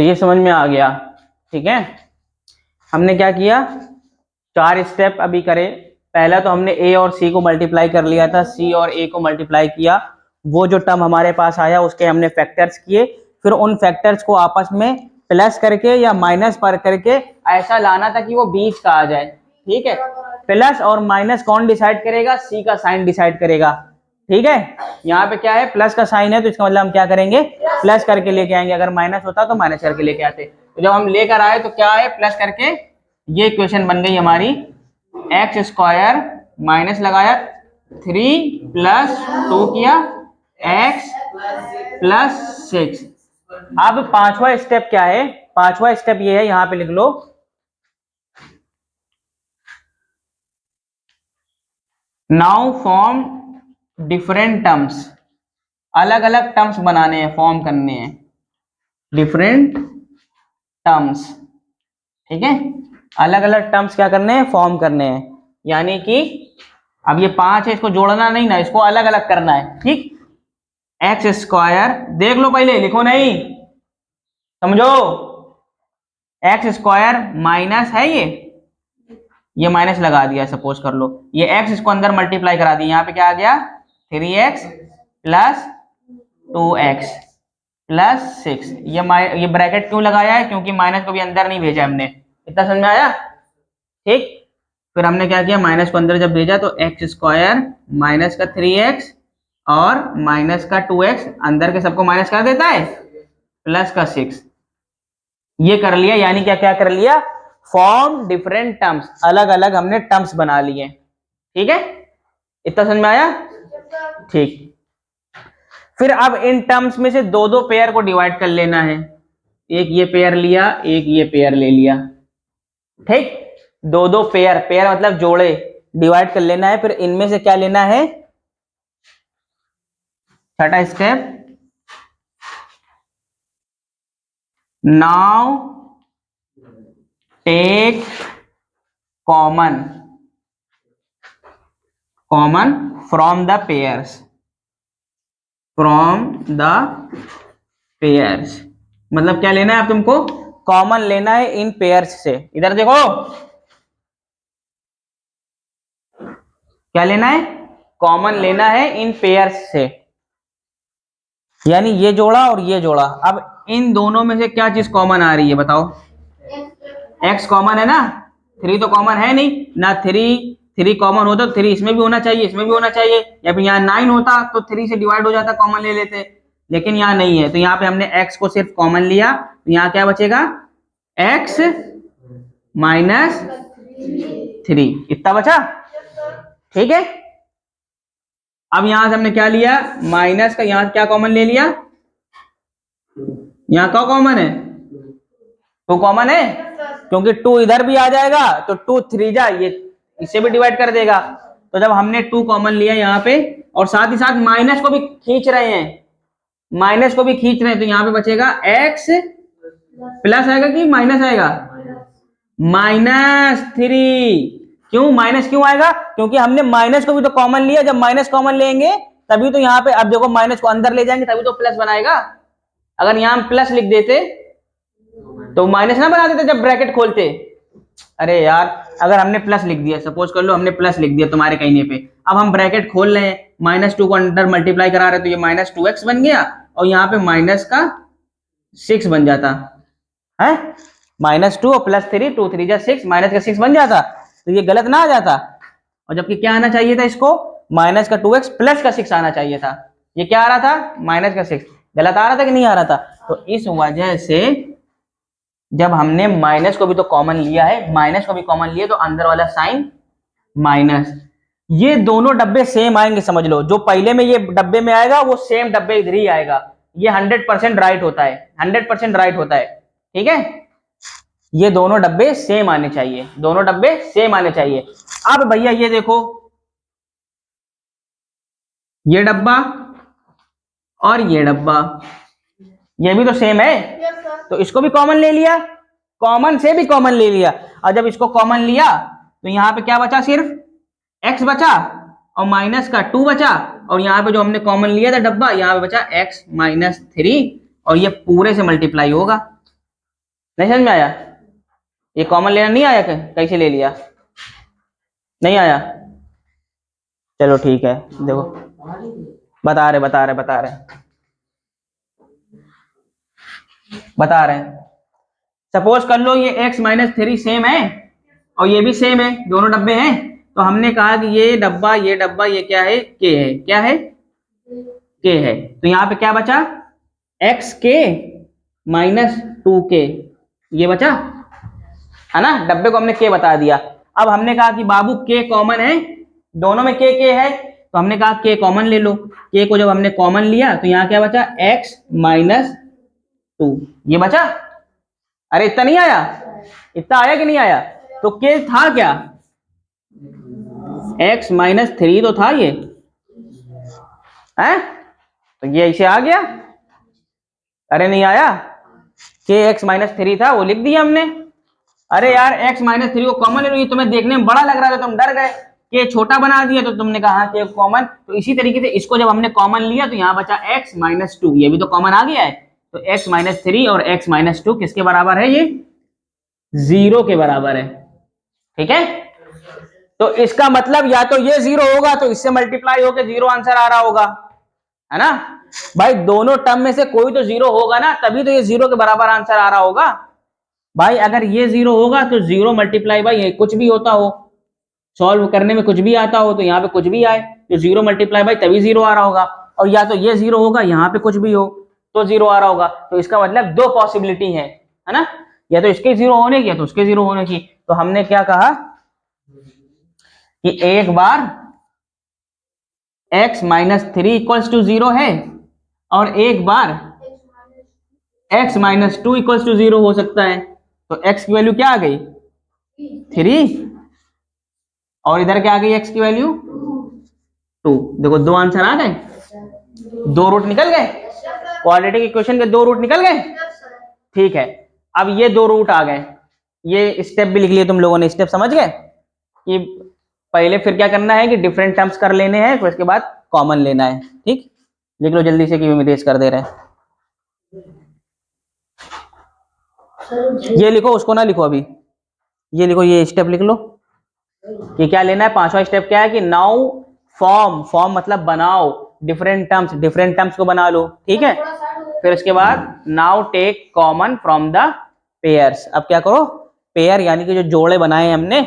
ये समझ में आ गया। ठीक है, हमने क्या किया, 4 स्टेप अभी करे। पहला तो हमने ए और सी को मल्टीप्लाई कर लिया था, सी और ए को मल्टीप्लाई किया, वो जो टर्म हमारे पास आया उसके हमने फैक्टर्स किए, फिर उन फैक्टर्स को आपस में प्लस करके या माइनस पर करके ऐसा लाना था कि वो बीच का आ जाए। ठीक है, प्लस और माइनस कौन डिसाइड करेगा, सी का साइन डिसाइड करेगा। ठीक है, यहाँ पे क्या है, प्लस का साइन है तो इसका मतलब हम क्या करेंगे, प्लस करके लेके आएंगे, अगर माइनस होता तो माइनस करके लेके आते। तो जब हम लेकर आए तो क्या है, प्लस करके ये इक्वेशन बन गई हमारी, एक्स स्क्वायर माइनस लगाया 3 + 2 किया एक्स + 6। अब पांचवा स्टेप क्या है, पांचवा स्टेप ये है, यहां पे लिख लो, नाउ फॉर्म डिफरेंट टर्म्स, अलग अलग टर्म्स बनाने हैं, फॉर्म करने हैं डिफरेंट टर्म्स। ठीक है, अलग अलग टर्म्स क्या करने हैं, फॉर्म करने हैं। यानी कि अब ये 5 है, इसको जोड़ना नहीं ना, इसको अलग अलग करना है। ठीक, एक्स स्क्वायर, देख लो पहले, लिखो नहीं, समझो, एक्स स्क्वायर माइनस है, ये माइनस लगा दिया, सपोज कर लो, ये एक्स इसको अंदर मल्टीप्लाई करा दिया, यहाँ पे क्या आ गया, 3x + 2x + 6। ये ब्रैकेट क्यों लगाया है, क्योंकि माइनस को भी अंदर नहीं भेजा हमने। इतना समझ में आया। ठीक, फिर हमने क्या किया, माइनस को अंदर जब भेजा तो एक्स स्क्वायर माइनस का 3x और माइनस का 2x, अंदर के सबको माइनस कर देता है, प्लस का 6, ये कर लिया। यानी क्या क्या कर लिया, फॉर्म डिफरेंट टर्म्स, अलग अलग हमने टर्म्स बना लिए। ठीक है, इतना समझ में आया। ठीक, फिर अब इन टर्म्स में से दो दो पेयर को डिवाइड कर लेना है, एक ये पेयर लिया, एक ये पेयर ले लिया। ठीक, दो दो पेयर, पेयर मतलब जोड़े, डिवाइड कर लेना है। फिर इनमें से क्या लेना है, छठा step, now take common from the pairs, मतलब क्या लेना है आप तुमको, कॉमन लेना है इन पेयर्स से। इधर देखो, क्या लेना है, कॉमन लेना है इन पेयर्स से, यानी ये जोड़ा और ये जोड़ा। अब इन दोनों में से क्या चीज कॉमन आ रही है बताओ, x कॉमन है ना, 3 तो कॉमन है नहीं ना, 3 कॉमन होता तो 3 इसमें भी होना चाहिए, इसमें भी होना चाहिए, या फिर यहाँ 9 होता तो 3 से डिवाइड हो जाता, कॉमन ले लेते, लेकिन यहाँ नहीं है। तो यहाँ पे हमने x को सिर्फ कॉमन लिया, तो यहाँ क्या बचेगा, x - 3, इतना बचा। ठीक है, अब यहां से हमने क्या लिया, माइनस का, यहां क्या कॉमन ले लिया, यहाँ क्या कॉमन है, 2 कॉमन है, क्योंकि 2 इधर भी आ जाएगा तो 2 3 जा, ये इसे भी डिवाइड कर देगा। तो जब हमने 2 कॉमन लिया यहाँ पे, और साथ ही साथ माइनस को भी खींच रहे हैं, माइनस को भी खींच रहे हैं, तो यहाँ पे बचेगा x प्लस आएगा कि माइनस आएगा, -3। क्यों माइनस क्यों आएगा, क्योंकि हमने माइनस को भी तो कॉमन लिया, जब माइनस कॉमन लेंगे तभी तो यहाँ पे, अब देखो माइनस को अंदर ले जाएंगे तभी तो प्लस बनाएगा। अगर यहाँ हम प्लस लिख देते तो माइनस ना बना देते जब ब्रैकेट खोलते। अरे यार, अगर हमने प्लस लिख दिया, सपोज कर लो हमने प्लस लिख दिया तुम्हारे कहने पे, अब हम ब्रैकेट खोल रहे हैं, -2 को अंदर मल्टीप्लाई करा रहे तो ये -2x बन गया, और यहाँ पे माइनस का 6 बन जाता है, -2 और +3, 2 3 जा 6, माइनस का 6 बन जाता, तो ये गलत ना आ जाता। और जबकि क्या आना चाहिए था, इसको माइनस का 2x प्लस का 6 आना चाहिए था, ये क्या आ रहा था, माइनस का 6, गलत आ रहा था कि नहीं आ रहा था। तो इस वजह से जब हमने माइनस को भी तो कॉमन लिया है, माइनस को भी कॉमन लिया तो अंदर वाला साइन माइनस, ये दोनों डब्बे सेम आएंगे, समझ लो, जो पहले में ये डब्बे में आएगा वो सेम डब्बे इधर ही आएगा, ये 100% राइट होता है, 100% राइट होता है। ठीक है, ये दोनों डब्बे सेम आने चाहिए, दोनों डब्बे सेम आने चाहिए। अब भैया ये देखो, ये डब्बा और ये डब्बा, ये भी तो सेम है, तो इसको भी कॉमन ले लिया, कॉमन से भी कॉमन ले लिया, और जब इसको कॉमन लिया तो यहाँ पे क्या बचा, सिर्फ x बचा और माइनस का 2 बचा, और यहाँ पे जो हमने कॉमन लिया था डब्बा, यहाँ पे बचा x - 3, और ये पूरे से मल्टीप्लाई होगा, नहीं समझ में आया? ये कॉमन लेना नहीं आया? कैसे ले लिया? नहीं आया? चलो ठीक है, देखो बता रहे हैं। सपोज कर लो ये x माइनस 3 सेम है और ये भी सेम है, दोनों डब्बे हैं। तो हमने कहा कि ये डब्बा ये क्या है? k है। क्या है? k है। तो यहाँ पे क्या बचा? एक्स के माइनस 2k, ये बचा है ना। डब्बे को हमने k बता दिया। अब हमने कहा कि बाबू k कॉमन है, दोनों में k है, तो हमने कहा k कॉमन ले लो। k को जब हमने कॉमन लिया तो यहाँ क्या बचा? x माइनस 2, ये बचा। अरे इतना नहीं आया? इतना आया कि नहीं आया? तो k था क्या? x माइनस 3 तो था ये है, तो ये ऐसे आ गया। अरे नहीं आया? k x माइनस 3 था, वो लिख दिया हमने। अरे यार x माइनस 3 को कॉमन ले लो, ये तुम्हें देखने में बड़ा लग रहा था, तुम डर गए। k छोटा बना दिया तो तुमने कहा k कॉमन। तो इसी तरीके से इसको जब हमने कॉमन लिया तो यहाँ बचा x माइनस 2, ये भी तो कॉमन आ गया है। तो x माइनस 3 और x माइनस 2 किसके बराबर है? ये 0 के बराबर है। ठीक है, तो इसका मतलब या तो ये 0 होगा तो इससे मल्टीप्लाई होकर 0 आंसर आ रहा होगा, है ना भाई। दोनों टर्म में से कोई तो 0 होगा ना, तभी तो ये 0 के बराबर आंसर आ रहा होगा भाई। अगर ये 0 होगा तो 0 मल्टीप्लाई बाई ये कुछ भी होता हो, सॉल्व करने में कुछ भी आता हो, तो यहाँ पे कुछ भी आए तो 0 मल्टीप्लाई बाई तभी 0 आ रहा होगा। और या तो ये 0 होगा, यहाँ पे कुछ भी हो तो 0 आ रहा होगा। तो इसका मतलब दो पॉसिबिलिटी है ना, या तो इसके 0 होने की या तो उसके 0 होने की। तो हमने क्या कहा कि एक बार x माइनस 3 इक्वल्स टू 0 है और एक बार x माइनस 2 इक्वल्स टू 0 हो सकता है। तो x की वैल्यू क्या आ गई? 3, और इधर क्या आ गई? x की वैल्यू 2। देखो दो आंसर आ गए, दो रूट निकल गए, क्वाड्रेटिक इक्वेशन के दो रूट निकल गए। ठीक है, अब ये दो रूट आ गए, ये स्टेप भी लिख लिए तुम लोगों ने। स्टेप समझ गए कि पहले फिर क्या करना है कि डिफरेंट टर्म्स कर लेने हैं, फिर उसके बाद कॉमन लेना है। ठीक, लिख लो जल्दी से कि इरेज कर दे रहे हैं। ये लिखो, उसको ना लिखो अभी, ये लिखो, ये स्टेप लिख लो कि क्या लेना है। पांचवा स्टेप क्या है कि नाउ फॉर्म मतलब बनाओ डिफरेंट टर्म्स को बना लो। ठीक है, फिर उसके बाद now take common from the pairs. अब क्या करो, पेयर यानी कि जो जोड़े बनाए हमने,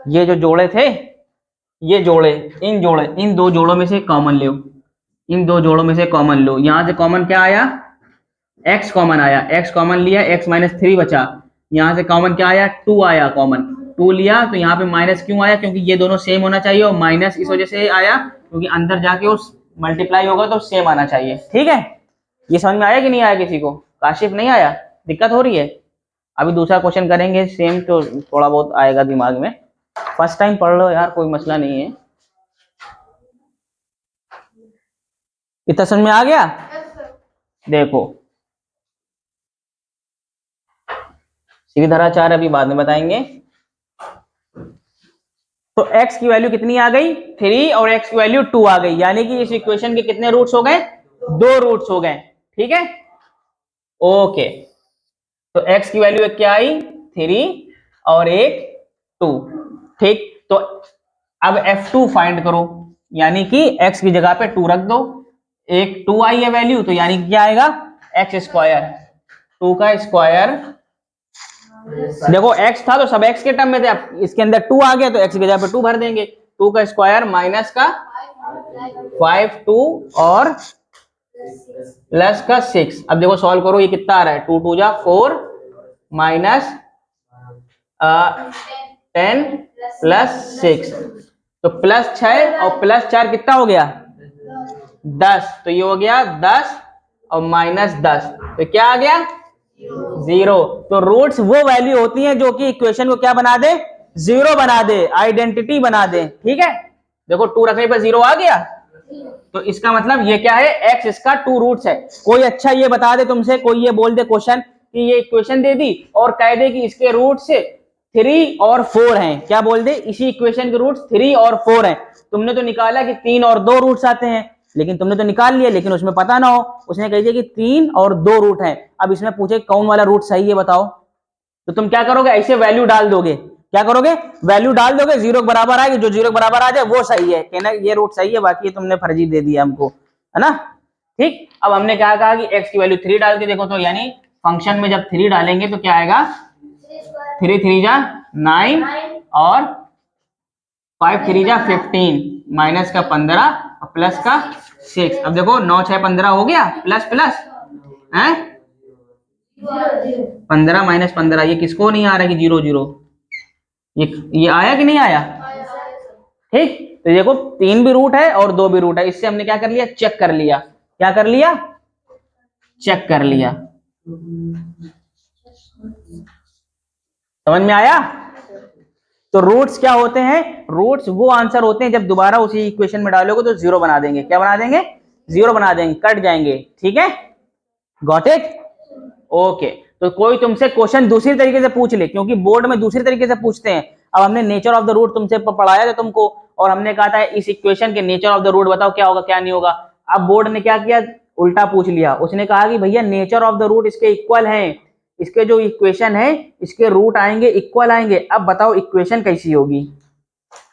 ये जो जोड़े थे, ये जोड़े, इन दो जोड़ों में से कॉमन लो, इन दो जोड़ों में से कॉमन लो। यहां से कॉमन क्या आया? x कॉमन आया, x कॉमन लिया, x माइनस 3 बचा। यहां से कॉमन क्या आया? 2 आया, कॉमन 2 लिया। तो यहाँ पे माइनस क्यों आया? क्योंकि ये दोनों सेम होना चाहिए, और माइनस इस वजह से आया क्योंकि अंदर जाके उस मल्टीप्लाई होगा तो सेम आना चाहिए। ठीक है, ये समझ में आया कि नहीं आया किसी को? काशिफ नहीं आया? दिक्कत हो रही है? अभी दूसरा क्वेश्चन करेंगे सेम, तो थोड़ा बहुत आएगा दिमाग में। फर्स्ट टाइम पढ़ लो यार, कोई मसला नहीं है। इतना समझ में आ गया? देखो सीधाराचार्य अभी बाद में बताएंगे। तो x की वैल्यू कितनी आ गई? 3, और x की वैल्यू 2 आ गई, यानी कि इस इक्वेशन के कितने रूट्स हो गए? 2 रूट्स हो गए। ठीक है, ओके। तो x की वैल्यू क्या आई? 3 और एक 2। ठीक, तो अब f2 फाइंड करो, यानी कि x की जगह पे 2 रख दो। एक 2 आई है वैल्यू, तो यानी कि क्या आएगा? x स्क्वायर, 2 का स्क्वायर। देखो x था तो सब x के टर्म में थे, अब इसके अंदर 2 आ गया तो x की जगह पे 2 भर देंगे। 2 का स्क्वायर माइनस का 5, 2 और प्लस का 6। अब देखो सॉल्व करो, ये कितना आ रहा है? 2 2 जा 4 माइनस 10 प्लस 6, तो प्लस 6 और प्लस 4 कितना हो गया? 10। तो ये हो गया 10 और माइनस 10, तो क्या आ गया? 0। तो रूट्स वो वैल्यू होती हैं जो कि इक्वेशन को क्या बना दे? 0 बना दे, आइडेंटिटी बना दे। ठीक है, देखो 2 रखने पर 0 आ गया, तो इसका मतलब ये क्या है? x इसका 2 रूट्स है। कोई अच्छा ये बता दे तुमसे, कोई ये बोल दे क्वेश्चन कि ये इक्वेशन दे दी और कह दे कि इसके रूट्स 3 और 4 हैं, क्या बोल दे? इसी इक्वेशन के रूट्स 3 और 4 हैं। तुमने तो निकाला कि 3 और 2 रूट्स आते हैं, लेकिन तुमने तो निकाल लिया, लेकिन उसमें पता ना हो, उसने कह दिया कि 3 और 2 रूट हैं। अब इसमें पूछे कौन वाला रूट सही है, बताओ। तो तुम क्या करोगे, ऐसे वैल्यू डाल दोगे, क्या करोगे, वैल्यू डाल दोगे, जीरो के बराबर आएगी, जो जीरो के बराबर आ जाए वो सही है, कहना ये रूट सही है, बाकी तुमने फर्जी दे दिया हमको, है ना। ठीक, अब हमने क्या कहा कि x की वैल्यू 3 डाल के देखो, तो यानी फंक्शन में जब 3 डालेंगे तो क्या आएगा, 3 3 जा 9 और 5 3 जा 15, माइनस का 15 और प्लस का 6। अब देखो 9 6 15 हो गया, प्लस प्लस है 15 माइनस 15, ये किसको नहीं आ रहा है कि 0 0, ये आया कि नहीं आया। ठीक, तो देखो 3 भी रूट है और 2 भी रूट है, इससे हमने क्या कर लिया, चेक कर लिया, क्या कर लिया, चेक कर लिया। समझ में आया। तो रूट्स क्या होते हैं, रूट्स वो आंसर होते हैं जब दोबारा उसी इक्वेशन में डालोगे तो जीरो बना देंगे, क्या बना देंगे, जीरो बना देंगे, कट जाएंगे। ठीक है, गॉट इट, ओके। तो कोई तुमसे क्वेश्चन दूसरी तरीके से पूछ ले, क्योंकि बोर्ड में दूसरी तरीके से पूछते हैं। अब हमने नेचर ऑफ द रूट तुमसे पढ़ाया था तुमको, और हमने कहा था इस इक्वेशन के नेचर ऑफ द रूट बताओ क्या होगा क्या नहीं होगा। अब बोर्ड ने क्या किया, उल्टा पूछ लिया, उसने कहा कि भैया नेचर ऑफ द रूट इसके इक्वल है, इसके जो इक्वेशन है इसके रूट आएंगे इक्वल आएंगे, अब बताओ इक्वेशन कैसी होगी।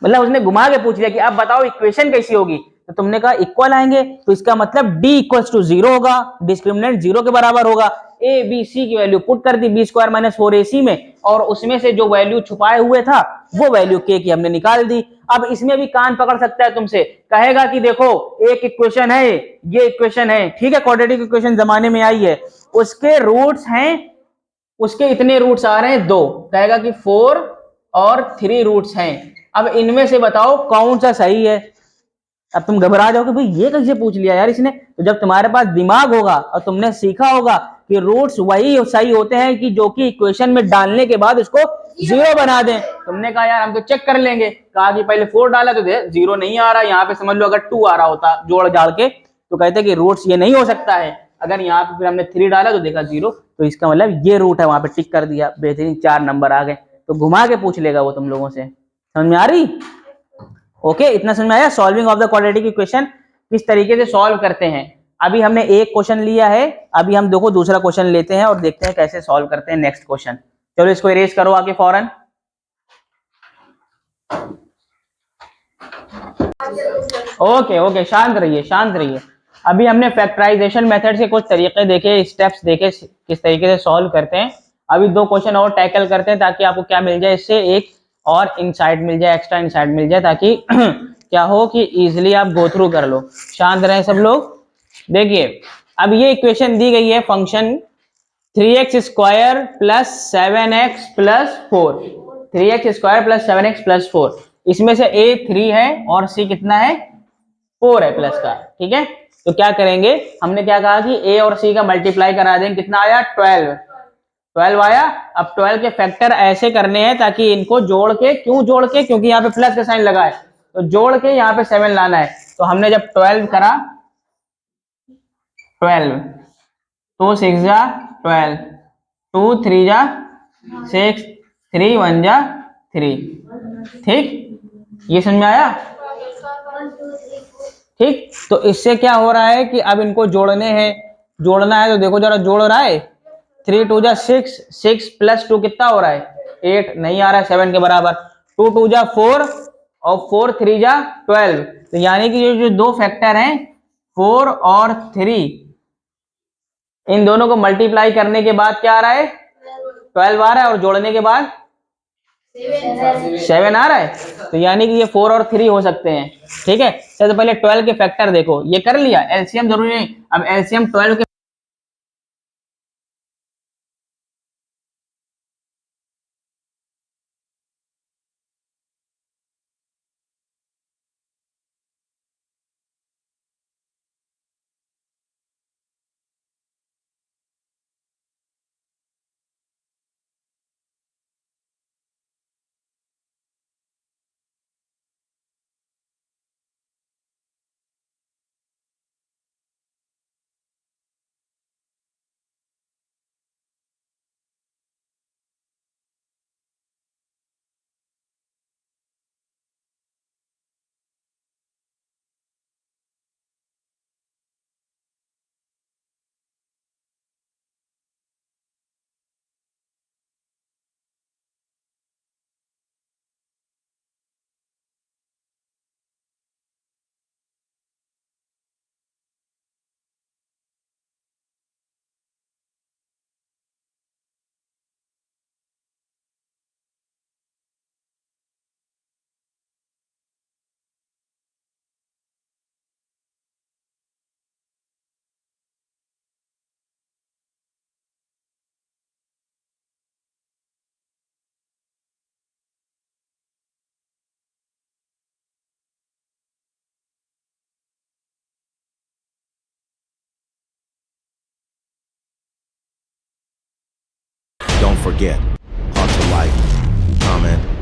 मतलब उसने घुमा के पूछ लिया कि अब बताओ इक्वेशन कैसी होगी, तो तुमने कहा इक्वल आएंगे, तो इसका मतलब d इक्वल्स टू 0 होगा, डिस्क्रिमिनेंट 0 के बराबर होगा। ए बी सी की वैल्यू पुट कर दी बी स्क्वायर माइनस 4ac में, और उसमें से जो वैल्यू छुपाए हुए था वो वैल्यू k की हमने निकाल दी। अब इसमें भी कान पकड़ सकता है तुमसे, कहेगा कि देखो एक इक्वेशन है, ये इक्वेशन है, ठीक है, क्वाड्रेटिक इक्वेशन जमाने में आई है, उसके रूट्स हैं, उसके इतने रूट्स आ रहे हैं 2, कहेगा कि 4 और 3 रूट्स हैं, अब इनमें से बताओ कौन सा सही है। अब तुम घबरा जाओगे भाई ये कैसे पूछ लिया यार इसने, तो जब तुम्हारे पास दिमाग होगा और तुमने सीखा होगा कि रूट्स वही सही होते हैं कि जो कि इक्वेशन में डालने के बाद उसको जीरो बना दें। तुमने कहा यार हम तो चेक कर लेंगे, कहा कि पहले 4 डाला तो जीरो नहीं आ रहा, यहाँ पे समझ लो अगर 2 आ रहा होता जोड़ जाड़ के तो कहते कि रूट्स ये नहीं हो सकता है, अगर यहाँ पे फिर हमने 3 डाला तो देखा 0, तो इसका मतलब ये रूट है, वहां पे टिक कर दिया, बेहतरीन 4 नंबर आ गए। तो घुमा के पूछ लेगा वो तुम लोगों से, समझ में आ रही। ओके, इतना समझ में आया solving of the quadratic equation किस तरीके से सॉल्व करते हैं। अभी हमने एक क्वेश्चन लिया है, अभी हम देखो दूसरा क्वेश्चन लेते हैं और देखते हैं कैसे सॉल्व करते हैं नेक्स्ट क्वेश्चन। चलो इसको इरेज करो आगे फौरन। ओके ओके, शांत रहिए शांत रहिए। अभी हमने फैक्टराइजेशन मेथड से कुछ तरीके देखे, स्टेप्स देखे किस तरीके से सॉल्व करते हैं। अभी 2 क्वेश्चन और टैकल करते हैं ताकि आपको क्या मिल जाए, इससे एक और इनसाइट मिल जाए, एक्स्ट्रा इनसाइट मिल जाए, ताकि क्या हो कि इजिली आप गो थ्रू कर लो। शांत रहें सब लोग। देखिए अब ये इक्वेशन दी गई है, function 3x square plus 7x plus 4, 3x square plus 7x plus 4, इसमें से a 3 है और c कितना है 4 है प्लस का, ठीक है। तो क्या करेंगे, हमने क्या कहा कि a और c का मल्टीप्लाई करा देंगे, कितना आया 12, 12 आया। अब 12 के फैक्टर ऐसे करने हैं ताकि इनको जोड़ के, क्यों जोड़ के, क्योंकि यहाँ पे प्लस का साइन लगा है, तो जोड़ के यहाँ पे 7 लाना है। तो हमने जब 12 करा, 12 2 6 जा 12, 2 3 जा 6, 3 1 जा 3, ठीक, ये समझ में आया। ठीक, तो इससे क्या हो रहा है कि अब इनको जोड़ने हैं, जोड़ना है तो देखो जरा जोड़ रहा है, 3 2 जा 6, 6 प्लस 2 कितना हो रहा है 8, नहीं आ रहा है 7 के बराबर, 2 2 जा 4 और 4 3 जा 12, तो यानी कि ये जो दो फैक्टर हैं 4 और 3, इन दोनों को मल्टीप्लाई करने के बाद क्या आ रहा है 12 आ रहा है, और जोड़ने के बाद 7 आ रहा है, तो यानी कि ये 4 और 3 हो सकते हैं। ठीक है, सबसे पहले 12 के फैक्टर देखो, ये कर लिया, एलसीएम जरूरी नहीं, अब एलसीएम 12 के forget, hard to like, comment,